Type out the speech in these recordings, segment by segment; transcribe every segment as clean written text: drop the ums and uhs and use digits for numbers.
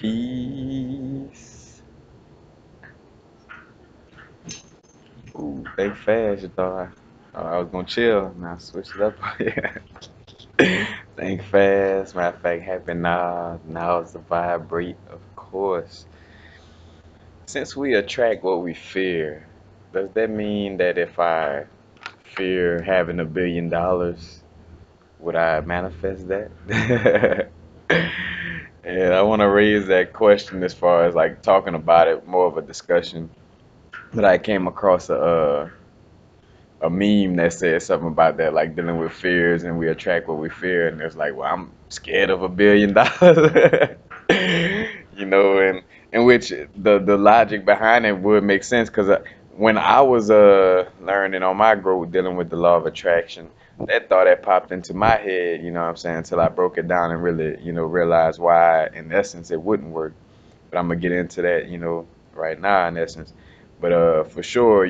Peace. Ooh, think fast. You thought I was gonna chill. Now switch it up. Yeah. Think fast. Matter of fact, happy now. Now is the vibrate, of course. Since we attract what we fear, does that mean that if I fear having $1 billion, would I manifest that? And I want to raise that question as far as like talking about it, more of a discussion. But I came across a meme that said something about that, like dealing with fears and we attract what we fear. And it's like, well, I'm scared of $1 billion, and in which the logic behind it would make sense because when I was learning on my growth dealing with the law of attraction, that thought that popped into my head, you know what I'm saying, until I broke it down and really, realized why in essence it wouldn't work. But I'm gonna get into that, right now in essence. But for sure,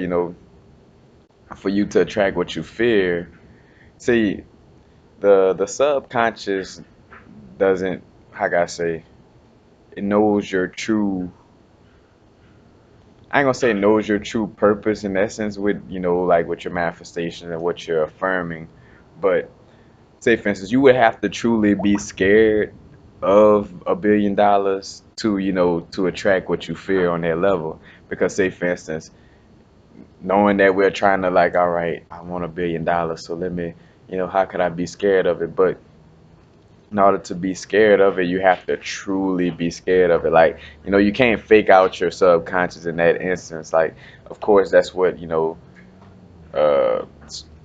for you to attract what you fear. See, the subconscious doesn't, how can I say, it knows your true. I ain't gonna say knows your true purpose in essence with like with your manifestation and what you're affirming, but say for instance you would have to truly be scared of $1 billion to to attract what you fear on that level. Because say for instance, knowing that we're trying to like, all right, I want $1 billion, so let me, how could I be scared of it? But in order to be scared of it, you have to truly be scared of it. Like, you can't fake out your subconscious in that instance. Like, of course, that's what, uh,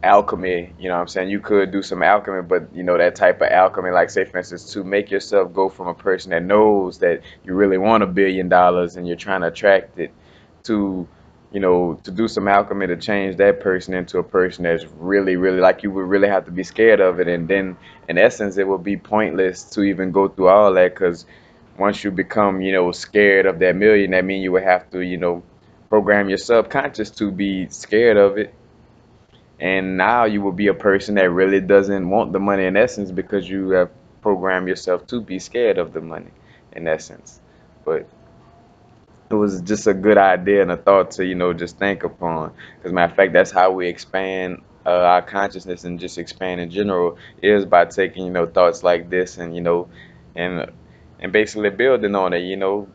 alchemy, what I'm saying? You could do some alchemy, but, that type of alchemy, like, say, for instance, to make yourself go from a person that knows that you really want $1 billion and you're trying to attract it to to do some alchemy to change that person into a person that's really, really like you would really have to be scared of it. And then, in essence, it would be pointless to even go through all that because once you become, scared of that million, that means you would have to, program your subconscious to be scared of it. And now you will be a person that really doesn't want the money in essence because you have programmed yourself to be scared of the money in essence. But it was just a good idea and a thought to just think upon because matter of fact that's how we expand our consciousness and just expand in general is by taking thoughts like this and and basically building on it,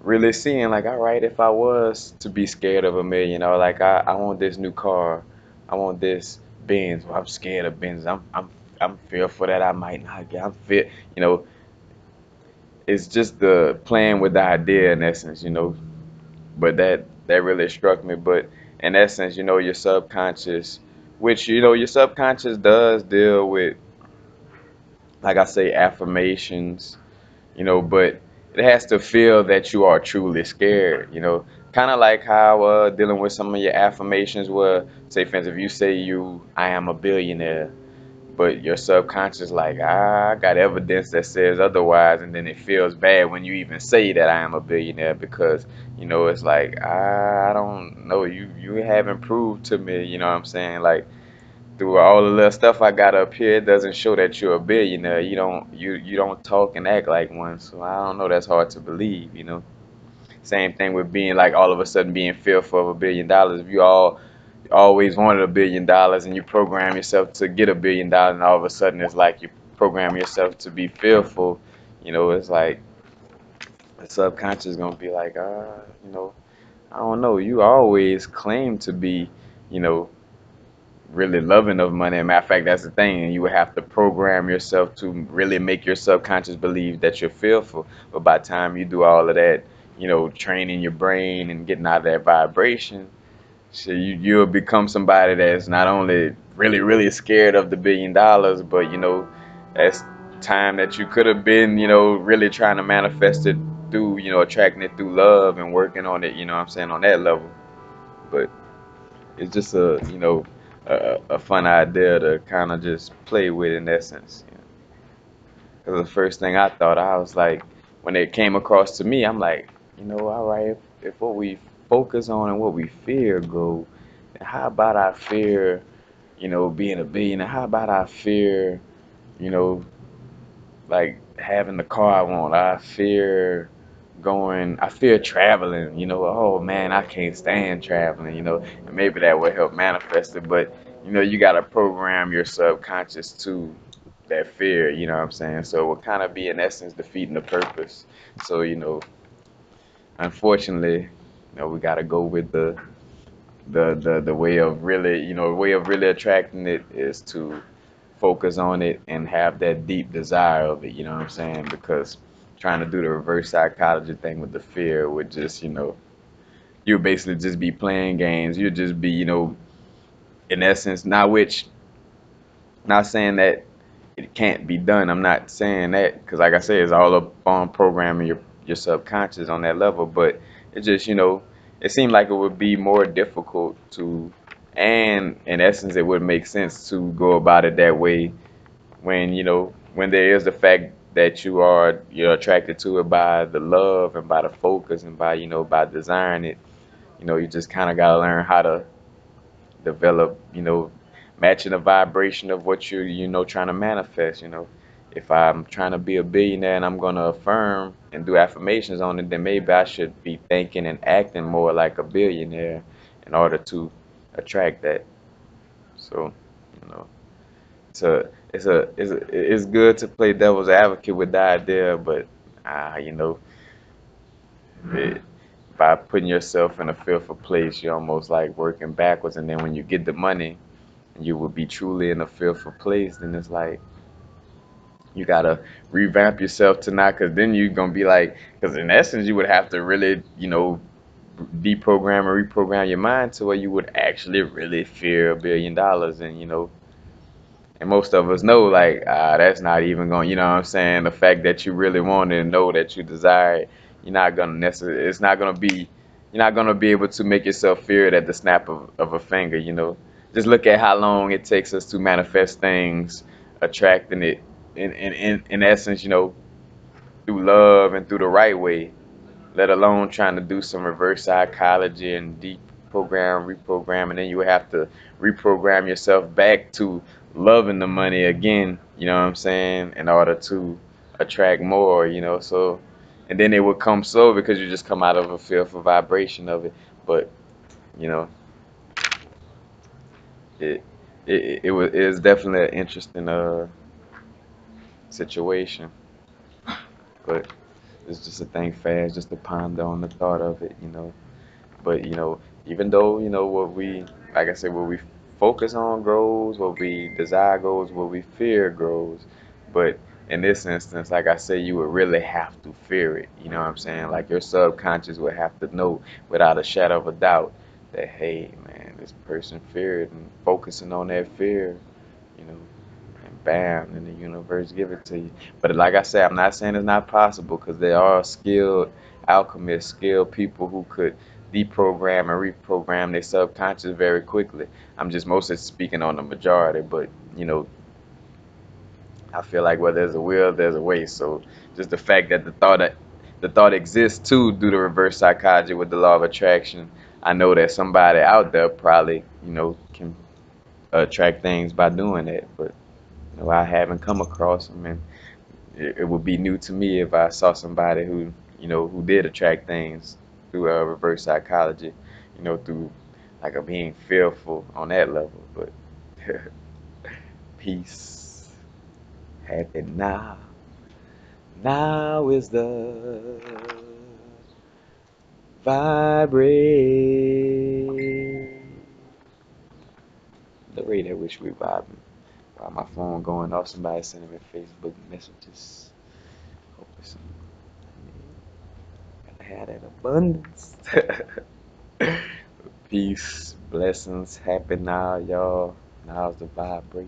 really seeing like, all right, if I was to be scared of a million, or like I want this new car, I want this Benz, well, I'm scared of Benz, I'm fearful that I might not get, I'm fear, you know it's just the playing with the idea in essence, but that really struck me. But in essence, your subconscious, which your subconscious does deal with, like I say, affirmations, but it has to feel that you are truly scared, kind of like how dealing with some of your affirmations were, say for instance, if you say I am a billionaire, but your subconscious like, I got evidence that says otherwise, and then it feels bad when you even say that I am a billionaire because it's like, I don't know, you haven't proved to me, you know what I'm saying, like through all the little stuff I got up here, it doesn't show that you're a billionaire. You don't talk and act like one, so I don't know, that's hard to believe. Same thing with being like all of a sudden being fearful of $1 billion. If you always wanted $1 billion and you program yourself to get $1 billion and all of a sudden it's like you program yourself to be fearful, it's like the subconscious is gonna be like, I don't know, you always claim to be, you know, really loving of money. Matter of fact, that's the thing. You would have to program yourself to really make your subconscious believe that you're fearful. But by the time you do all of that, training your brain and getting out of that vibration, so you'll become somebody that's not only really, really scared of the $1 billion, but that's time that you could have been, really trying to manifest it through, attracting it through love and working on it, what I'm saying, on that level. But it's just a fun idea to kind of just play with in essence. Because the first thing I thought, I was like, when it came across to me, I'm like, all right, if what we focus on and what we fear go, then how about I fear, being a billionaire? How about I fear, you know, like having the car I want. I fear traveling, oh man, I can't stand traveling, and maybe that would help manifest it, but you gotta program your subconscious to that fear, you know what I'm saying? So it will kind of be in essence defeating the purpose. So, unfortunately, we gotta go with the way of really, attracting it is to focus on it and have that deep desire of it, you know what I'm saying? Because trying to do the reverse psychology thing with the fear would just, you would basically just be playing games. You'd just be, in essence, not saying that it can't be done. I'm not saying that because, like I said, it's all up on programming your subconscious on that level. But it just, it seemed like it would be more difficult to, and in essence, it would make sense to go about it that way when when there is the fact that you're attracted to it by the love and by the focus and by by desiring it. You just kind of got to learn how to develop, matching the vibration of what you're, trying to manifest. If I'm trying to be a billionaire and I'm going to affirm and do affirmations on it, then maybe I should be thinking and acting more like a billionaire in order to attract that. So, you know, it's good to play devil's advocate with the idea, but you know, it, by putting yourself in a fearful place, you're almost like working backwards, and then when you get the money, you will be truly in a fearful place, then it's like you gotta revamp yourself tonight, because then you're gonna be like, because in essence, you would have to really, deprogram and reprogram your mind to where you would actually really fear $1 billion, and and most of us know, like, that's not even going, you know what I'm saying? The fact that you really want it and know that you desire it, you're not gonna necessarily, it's not gonna be, you're not gonna be able to make yourself fear it at the snap of a finger. Just look at how long it takes us to manifest things, attracting it in essence, through love and through the right way, let alone trying to do some reverse psychology and deprogram, reprogram, and then you would have to reprogram yourself back to loving the money again, you know what I'm saying, in order to attract more, so, and then it would come slow because you just come out of a fearful vibration of it, but, you know, it, it is definitely an interesting situation, but it's just a thing fast, just to ponder on the thought of it. But even though what we, like I said, what we focus on grows, what we desire grows, what we fear grows. But in this instance, like I said, you would really have to fear it. You know what I'm saying? Like your subconscious would have to know without a shadow of a doubt that, hey, man, this person feared, and focusing on that fear, you know, and bam, and the universe give it to you. But like I said, I'm not saying it's not possible, because there are skilled alchemists, skilled people who could deprogram and reprogram their subconscious very quickly. I'm just mostly speaking on the majority, but I feel like where there's a will, there's a way. So just the fact that the thought exists too, due to reverse psychology with the law of attraction, I know that somebody out there probably can attract things by doing that, but I haven't come across them, and it would be new to me if I saw somebody who did attract things through reverse psychology, through like a being fearful on that level. But peace, happy now. Now is the vibrate. The rate at which we vibing. While my phone going off, somebody sending me Facebook messages. Hope it's gotta have that abundance. Peace, blessings, happy now, y'all. Now's the vibrate.